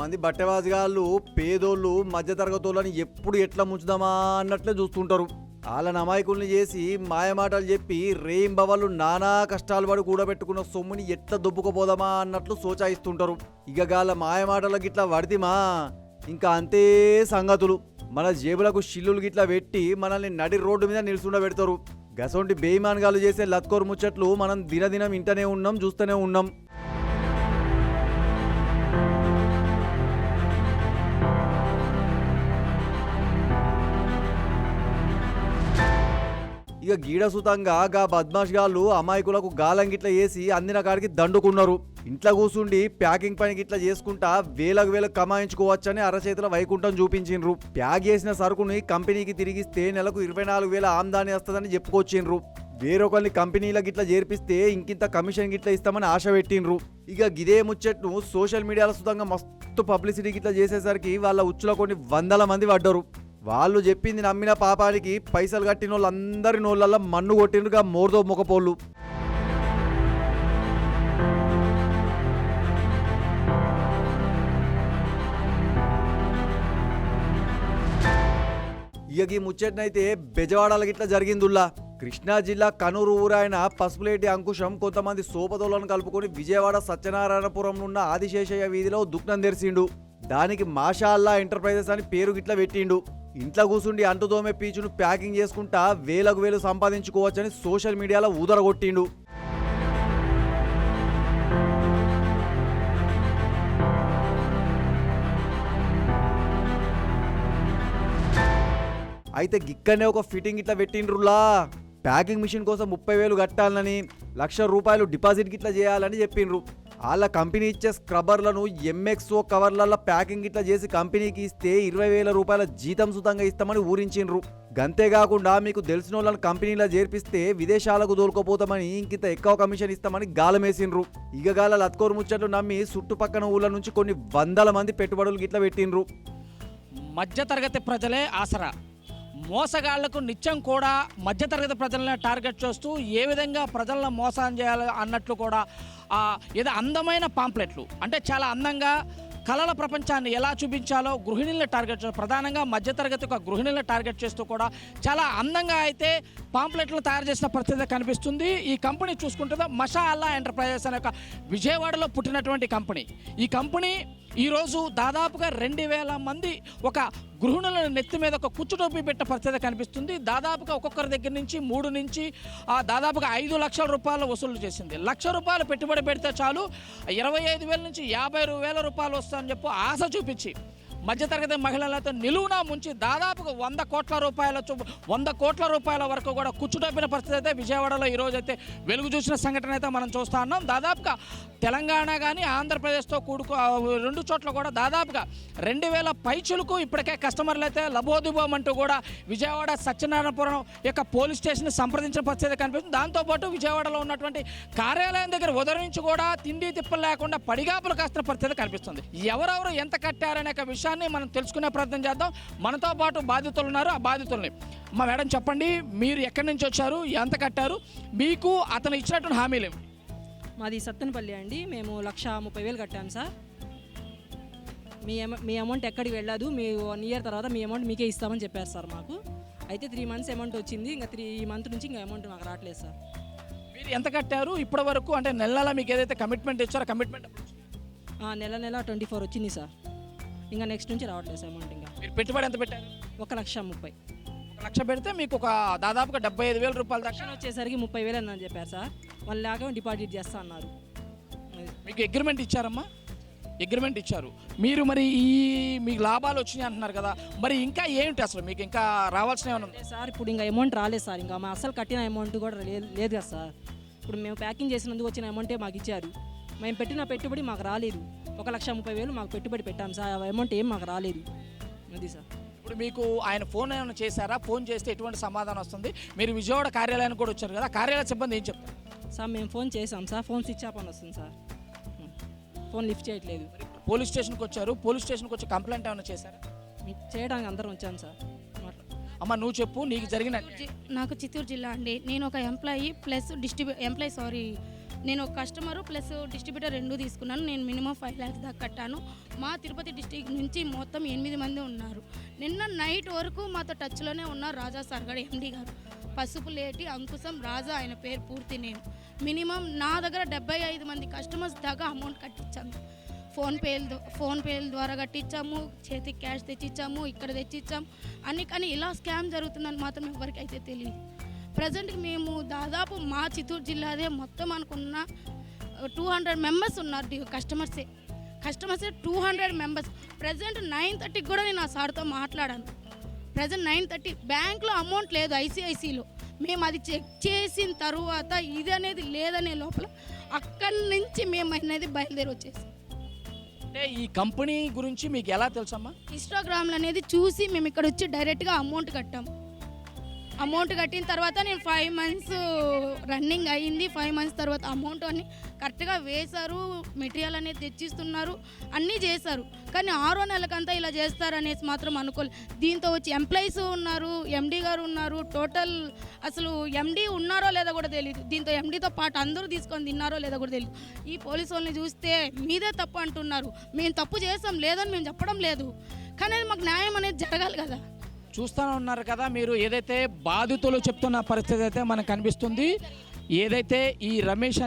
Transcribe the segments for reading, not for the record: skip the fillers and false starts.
కొంతమంది బట్టెవాజిగాళ్ళు పేదోళ్ళు మధ్యతరగతోళ్ళని ఎప్పుడు ఎట్లా ముంచుదామా అన్నట్లే చూస్తుంటారు. వాళ్ళని అమాయకుల్ని చేసి మాయమాటలు చెప్పి రేయింబవళ్ళు నానా కష్టాలు పడి కూడబెట్టుకున్న సొమ్ముని ఎట్లా దొబ్బుకోపోదామా అన్నట్లు సోచాయిస్తుంటారు. ఇక గాళ్ళ మాయమాటలకు గిట్లా వడితిమా ఇంకా అంతే సంగతులు. మన జేబులకు షిల్లులు గిట్లా పెట్టి మనల్ని నడి రోడ్డు మీద నిల్చుండబెడతారు. గసొంటి బేయిమాన్గాలు చేసే లత్కోరు ముచ్చట్లు మనం దినదినం ఇంటనే ఉన్నాం, చూస్తూనే ఉన్నాం. ఇక గీడసుతంగా గా బద్మాష్ గాళ్ళు అమాయకులకు గాలం గిట్ల వేసి అందిన కాడికి దండుకున్నారు. ఇంట్లో కూసుండి ప్యాకింగ్ పని గిట్లా చేసుకుంటా వేలకు కమాయించుకోవచ్చని అరచేతుల వైకుంఠం చూపించిండ్రు. ప్యాక్ చేసిన సరుకుని కంపెనీకి తిరిగిస్తే నెలకు 24,000 ఆమ్దాని వస్తుందని చెప్పుకొచ్చిండ్రు. వేరొకరిని కంపెనీల గిట్లా చేర్పిస్తే ఇంకింత కమిషన్ గిట్లా ఇస్తామని ఆశ పెట్టిండ్రు. ఇక గిదే ముచ్చట్ను సోషల్ మీడియాలో సుతంగా మస్తు పబ్లిసిటీ గిట్లా చేసేసరికి వాళ్ళ ఉచ్చులో కొన్ని 100 మంది పడ్డారు. వాళ్ళు చెప్పింది నమ్మిన పాపానికి పైసలు కట్టిన వాళ్ళందరి నోళ్ళల్లో మన్ను కొట్టిండ్రుగా మోర్దో మొకపోళ్ళు. ఇక ఈ ముచ్చట్నైతే బెజవాడల గిట్లా జరిగిందుల్లా. కృష్ణా జిల్లా కనూరు ఊరాయన పసుపులేటి అంకుశం కొంతమంది సోపదోలను కలుపుకొని విజయవాడ సత్యనారాయణపురం ఉన్న ఆదిశేషయ్య వీధిలో దుఃఖం తెరిచిండు. దానికి మాషాల్లా ఎంటర్ప్రైజెస్ అని పేరు గిట్లా పెట్టిండు. ఇంట్లో కూసుండి అంటుదోమే పీచును ప్యాకింగ్ చేసుకుంటా వేలకు సంపాదించుకోవచ్చని సోషల్ మీడియాలో ఊదరగొట్టిండు. అయితే గిక్కనే ఒక ఫిట్టింగ్ ఇట్లా పెట్టిండ్రులా. ప్యాకింగ్ మిషన్ కోసం 30,000 కట్టాలని, ₹1,00,000 డిపాజిట్ గిట్లా చేయాలని చెప్పిండ్రు. వాళ్ళ కంపెనీ ఇచ్చే స్క్రబ్బర్లను ఎంఎక్స్ఓ కవర్లలో ప్యాకింగ్ ఇట్లా చేసి కంపెనీకి ఇస్తే ₹20,000 జీతం సుతంగా ఇస్తామని ఊరించిండ్రు. గంతేకాకుండా మీకు తెలిసిన వాళ్ళని కంపెనీలో చేర్పిస్తే విదేశాలకు దోలుకోపోతామని ఇంకింత ఎక్కువ కమిషన్ ఇస్తామని గాలమేసిండ్రు. ఇక గాల లత్కోరు ముచ్చట్లు నమ్మి చుట్టుపక్కల ఊళ్ళ నుంచి కొన్ని 100 మంది పెట్టుబడులు గిట్లా పెట్టిండ్రు. మధ్యతరగతి ప్రజలే ఆసరా. మోసగాళ్లకు నిత్యం కూడా మధ్యతరగతి ప్రజలను టార్గెట్ చేస్తూ ఏ విధంగా ప్రజలను మోసం చేయాలి అన్నట్లు కూడా ఏదో అందమైన పాంప్లెట్లు, అంటే చాలా అందంగా కళల ప్రపంచాన్ని ఎలా చూపించాలో గృహిణులను టార్గెట్ చేస్తూ, ప్రధానంగా మధ్యతరగతి ఒక గృహిణులను టార్గెట్ చేస్తూ కూడా చాలా అందంగా అయితే పాంప్లెట్లు తయారు చేసిన పరిస్థితి కనిపిస్తుంది. ఈ కంపెనీ చూసుకుంటుందో మషాల్లా ఎంటర్ప్రైజెస్ అనే ఒక విజయవాడలో పుట్టినటువంటి కంపెనీ. ఈ కంపెనీ ఈరోజు దాదాపుగా 2,000 మంది ఒక గృహిణులను నెత్తి మీద ఒక కుచ్చుటోపి పెట్టే పరిస్థితి కనిపిస్తుంది. దాదాపుగా ఒక్కొక్కరి దగ్గర నుంచి 3 నుంచి దాదాపుగా 5 లక్షల రూపాయలు వసూలు చేసింది. ₹1,00,000 పెట్టుబడి పెడితే చాలు 25,000 నుంచి 50,000 రూపాయలు వస్తాయని చెప్పి ఆశ చూపించి మధ్యతరగతి మహిళలతో నిలువునా ముంచి దాదాపుగా 100 కోట్ల రూపాయల వరకు కూడా కుచ్చుటోపిన పరిస్థితి అయితే విజయవాడలో ఈరోజు అయితే వెలుగు చూసిన సంఘటన అయితే మనం చూస్తూ ఉన్నాం. దాదాపుగా తెలంగాణ కానీ ఆంధ్రప్రదేశ్తో రెండు చోట్ల కూడా దాదాపుగా 2,000 పైచులకు ఇప్పటికే కస్టమర్లు అయితే లబోదిబోమంటూ కూడా విజయవాడ సత్యనారాయణపురం యొక్క పోలీస్ స్టేషన్ సంప్రదించిన పరిస్థితి కనిపిస్తుంది. దాంతోపాటు విజయవాడలో ఉన్నటువంటి కార్యాలయం దగ్గర ఉదయం నుంచి కూడా తిండి తిప్పలు లేకుండా పడిగాపులు కాస్తున్న పరిస్థితి కనిపిస్తుంది. ఎవరెవరు ఎంత కట్టారనే విషయాన్ని మనం తెలుసుకునే ప్రయత్నం చేద్దాం. మనతో పాటు బాధితులు ఉన్నారు. ఆ బాధితుల్ని మా మేడం చెప్పండి, మీరు ఎక్కడి నుంచి వచ్చారు, ఎంత కట్టారు, మీకు అతను ఇచ్చినటువంటి హామీలు? మాది సత్తెనపల్లి అండి. మేము 1,30,000 కట్టాము సార్. మీ అమౌంట్ ఎక్కడికి వెళ్ళదు, మీ 1 ఇయర్ తర్వాత మీ అమౌంట్ మీకే ఇస్తామని చెప్పారు సార్ మాకు. అయితే 3 మంత్స్ అమౌంట్ వచ్చింది. ఇంకా 3 మంత్ నుంచి ఇంకా అమౌంట్ మాకు రావట్లేదు సార్. మీరు ఎంత కట్టారు ఇప్పటి వరకు? అంటే నెల మీకు ఏదైతే కమిట్మెంట్ ఇచ్చారో కమిట్మెంట్ నెల 24 వచ్చింది సార్. ఇంకా నెక్స్ట్ నుంచి రావట్లేదు సార్ అమౌంట్. ఇంకా మీరు పెట్టుబడి ఎంత పెట్టారు? 1,30,000. 1,00,000 పెడితే మీకు ఒక దాదాపుగా 75,000 రూపాయల దాకా వచ్చేసరికి 30,000 అని చెప్పారు సార్. 1,00,000 డిపాజిట్ చేస్తా అన్నారు. మీకు అగ్రిమెంట్ ఇచ్చారమ్మా? అగ్రిమెంట్ ఇచ్చారు. మీరు మరి మీకు లాభాలు వచ్చినాయి అంటున్నారు కదా, మరి ఇంకా ఏంటి అసలు మీకు ఇంకా రావాల్సిన ఏమైనా ఉంది సార్? ఇప్పుడు ఇంకా అమౌంట్ రాలేదు సార్. ఇంకా మా అసలు కట్టిన అమౌంట్ కూడా లేదు కదా సార్. ఇప్పుడు మేము ప్యాకింగ్ చేసినందుకు వచ్చిన అమౌంటే మాకు ఇచ్చారు. మేము పెట్టిన పెట్టుబడి మాకు రాలేదు. 1,30,000 మాకు పెట్టుబడి పెట్టాము సార్. ఆ అమౌంట్ ఏం మాకు రాలేదు. అది సార్. ఇప్పుడు మీకు ఆయన ఫోన్ ఏమైనా చేశారా? ఫోన్ చేస్తే ఎటువంటి సమాధానం వస్తుంది? మీరు విజయవాడ కార్యాలయానికి కూడా వచ్చారు కదా, కార్యాలయ సిబ్బంది ఏం చెప్తారు సార్? మేము ఫోన్ చేసాం సార్, ఫోన్ స్విచ్ ఆఫ్ అని వస్తుంది సార్. ఫోన్ లిఫ్ట్ చేయట్లేదు. పోలీస్ స్టేషన్కి వచ్చారు, పోలీస్ స్టేషన్కి వచ్చి కంప్లైంట్ ఏమైనా చేశారా? చేయడానికి అందరం వచ్చాను సార్. అమ్మ నువ్వు చెప్పు, నీకు జరిగిన. నాకు చిత్తూరు జిల్లా అండి. నేను ఒక ఎంప్లాయీ ప్లస్ నేను ఒక కస్టమరు ప్లస్ డిస్ట్రిబ్యూటర్ రెండు తీసుకున్నాను. నేను మినిమం 5 lakhs దాకా కట్టాను. మా తిరుపతి డిస్ట్రిక్ట్ నుంచి మొత్తం 8 మంది ఉన్నారు. నిన్న నైట్ వరకు మాతో టచ్లోనే ఉన్నారు రాజా సార్ గారు, ఎండి గారు. పసుపులేటి అంకుశం రాజా ఆయన పేరు పూర్తి నేను. మినిమం నా దగ్గర 75 మంది కస్టమర్స్ దాకా అమౌంట్ కట్టించాను. ఫోన్పేల ద్వారా కట్టించాము, చేతికి క్యాష్ తెచ్చిచ్చాము, ఇక్కడ తెచ్చిచ్చాము అన్ని. కానీ ఇలా స్కామ్ జరుగుతుందని మాత్రం ఎవరికైతే తెలియదు. ప్రజెంట్కి మేము దాదాపు మా చిత్తూరు జిల్లాదే మొత్తం అనుకున్న 200 మెంబర్స్ ఉన్నారు కస్టమర్సే 200 మెంబర్స్. ప్రజెంట్ 9:30 కూడా నేను ఆ సార్తో మాట్లాడాను. ప్రజెంట్ 9:30 బ్యాంక్లో అమౌంట్ లేదు ఐసిఐసిలో. మేము అది చెక్ చేసిన తర్వాత ఇది అనేది లేదనే లోపల అక్కడి నుంచి మేము అనేది బయలుదేరి వచ్చేసాం. అంటే ఈ కంపెనీ గురించి మీకు ఎలా తెలుసమ్మా? ఇన్స్టాగ్రామ్లో అనేది చూసి మేము ఇక్కడ వచ్చి డైరెక్ట్గా అమౌంట్ కట్టాము. అమౌంట్ కట్టిన తర్వాత నేను 5 months రన్నింగ్ అయ్యింది. 5 months తర్వాత అమౌంట్ అన్ని కరెక్ట్గా వేశారు, మెటీరియల్ అనేది తెచ్చిస్తున్నారు, అన్నీ చేశారు. కానీ 6వ నెలకంతా ఇలా చేస్తారనేసి మాత్రం అనుకోలేదు. దీంతో వచ్చి ఎంప్లాయీస్ ఉన్నారు, ఎండీ గారు ఉన్నారు. టోటల్ అసలు ఎండీ ఉన్నారో లేదో కూడా తెలియదు. దీంతో ఎండీతో పాటు అందరూ తీసుకొని తిన్నారో లేదో కూడా తెలియదు. ఈ పోలీసు వాళ్ళని చూస్తే మీదే తప్పు అంటున్నారు. మేము తప్పు చేసాం లేదని మేము చెప్పడం లేదు, కానీ అది మాకు న్యాయం అనేది జరగాలి కదా. చూస్తూనే ఉన్నారు కదా మీరు, ఏదైతే బాధితులు చెప్తున్న పరిస్థితి అయితే మనకు కనిపిస్తుంది. ఏదైతే ఈ రమేష్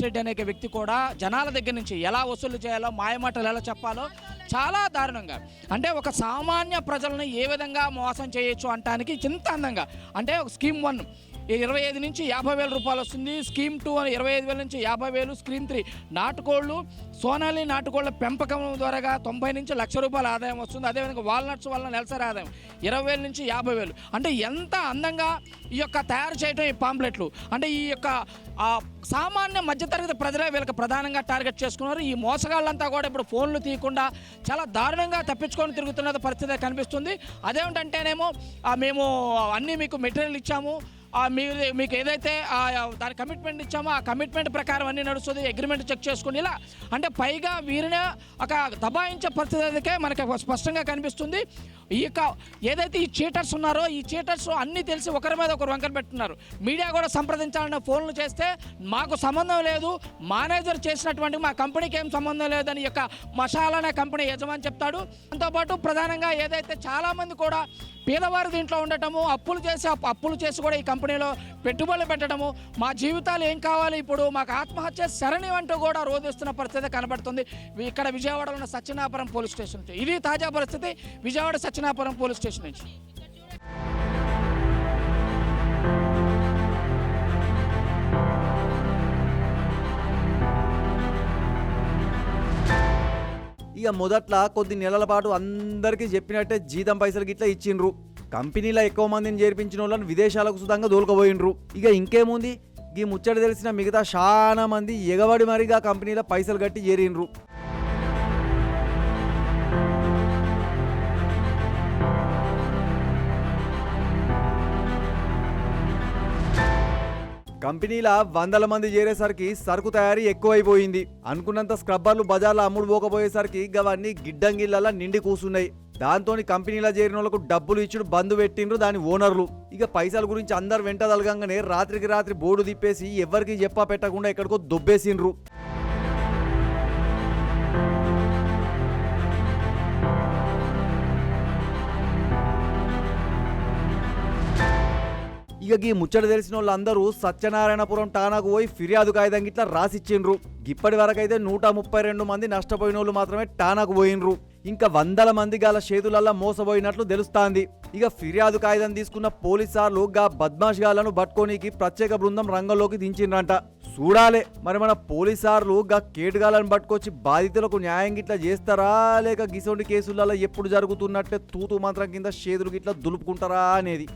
రెడ్డి అనే వ్యక్తి కూడా జనాల దగ్గర నుంచి ఎలా వసూలు చేయాలో, మాయమాటలు ఎలా చెప్పాలో చాలా దారుణంగా, అంటే ఒక సామాన్య ప్రజలను ఏ విధంగా మోసం చేయొచ్చు అంటానికి చింత అందంగా. అంటే ఒక స్కీమ్ 1 25 నుంచి 50,000 రూపాయలు వస్తుంది. స్కీమ్ 2 25,000 నుంచి 50,000. స్కీమ్ 3 నాటుకోళ్ళు, సోనాలి నాటుకోళ్ళ పెంపకం ద్వారా 90 నుంచి 1,00,000 రూపాయల ఆదాయం వస్తుంది. అదేవిధంగా వాల్నట్స్ వల్ల నెలసరి ఆదాయం 20,000 నుంచి 50,000. అంటే ఎంత అందంగా ఈ యొక్క తయారు చేయడం ఈ పాంప్లెట్లు. అంటే ఈ యొక్క సామాన్య మధ్యతరగతి ప్రజలే వీళ్ళకి ప్రధానంగా టార్గెట్ చేసుకున్నారు. ఈ మోసగాళ్ళంతా కూడా ఇప్పుడు ఫోన్లు తీయకుండా చాలా దారుణంగా తప్పించుకొని తిరుగుతున్న పరిస్థితి కనిపిస్తుంది. అదేమిటంటేనేమో మేము అన్నీ మీకు మెటీరియల్ ఇచ్చాము, మీకు ఏదైతే దాని కమిట్మెంట్ ఇచ్చామో ఆ కమిట్మెంట్ ప్రకారం అన్నీ నడుస్తుంది, అగ్రిమెంట్ చెక్ చేసుకుని ఇలా. అంటే పైగా వీరిని ఒక దబాయించే పరిస్థితికే మనకి స్పష్టంగా కనిపిస్తుంది. ఈ యొక్క ఏదైతే ఈ చీటర్స్ ఉన్నారో ఈ చీటర్స్ అన్నీ తెలిసి ఒకరి మీద ఒకరు వంకర పెట్టున్నారు. మీడియా కూడా సంప్రదించాలన్న ఫోన్లు చేస్తే మాకు సంబంధం లేదు, మేనేజర్ చేసినటువంటి మా కంపెనీకి ఏం సంబంధం లేదని యొక్క మషాలా అనే కంపెనీ యజమాని చెప్తాడు. దాంతోపాటు ప్రధానంగా ఏదైతే చాలామంది కూడా పేదవారు దీంట్లో ఉండటము, అప్పులు చేసి కూడా ఈ కంపెనీలో పెట్టుబడులు పెట్టడము, మా జీవితాలు ఏం కావాలి ఇప్పుడు, మాకు ఆత్మహత్య శరణి అంటూ కూడా రోధిస్తున్న పరిస్థితి కనబడుతుంది ఇక్కడ విజయవాడలో ఉన్న సత్యనాపురం పోలీస్ స్టేషన్ నుంచి. ఇది తాజా పరిస్థితి విజయవాడ సత్యనాపురం పోలీస్ స్టేషన్ నుంచి. ఇక మొదట్లో కొద్ది నెలల పాటు అందరికీ చెప్పినట్టే జీతం పైసలు గిట్లా ఇచ్చిండ్రు. కంపెనీలో ఎక్కువ మందిని చేర్పించిన వాళ్ళని విదేశాలకు సుతంగా దోలుకపోయిండ్రు. ఇక ఇంకేముంది, ఈ ముచ్చట తెలిసిన మిగతా చాలా మంది ఎగబడి మరిగా కంపెనీలో పైసలు కట్టి చేరిండ్రు. కంపెనీల 100 మంది చేరేసరికి సరుకు తయారీ ఎక్కువైపోయింది. అనుకున్నంత స్క్రబ్బర్లు బజార్లో అమ్ముడు పోకపోయేసరికి అవన్నీ గిడ్డంగిళ్ళ నిండి కూసున్నాయి. దాంతో కంపెనీలో చేరిన వాళ్ళకు డబ్బులు ఇచ్చుడు బంద్ పెట్టిండ్రు దాని ఓనర్లు. ఇక పైసల గురించి అందరు వెంట తలగంగానే రాత్రికి రాత్రి బోర్డు తిప్పేసి ఎవరికి చెప్పా పెట్టకుండా ఎక్కడికో దొబ్బేసిండ్రు. ఇక ఈ ముచ్చట తెలిసిన వాళ్ళందరూ సత్యనారాయణపురం ఠాణాకు పోయి ఫిర్యాదు కాగితం గిట్లా రాసిచ్చిండ్రు. ఇప్పటి వరకైతే 132 మంది నష్టపోయిన వాళ్ళు మాత్రమే ఠాణాకు పోయినరు. ఇంకా 100 మంది గాల చేతులల్లా మోసపోయినట్లు తెలుస్తాంది. ఇక ఫిర్యాదు కాగితం తీసుకున్న పోలీసార్లు గా బద్మాష్ గాలను పట్టుకోనీకి ప్రత్యేక బృందం రంగంలోకి దించిండ్రంట. చూడాలే మరి మన పోలీసార్లు గా కేటుగాలను పట్టుకొచ్చి బాధితులకు న్యాయం గిట్లా చేస్తారా, లేక గిసొంటి కేసులలో ఎప్పుడు జరుగుతున్నట్టే తూతు మంత్రం కింద చేతులు గిట్లా దులుపుకుంటారా అనేది.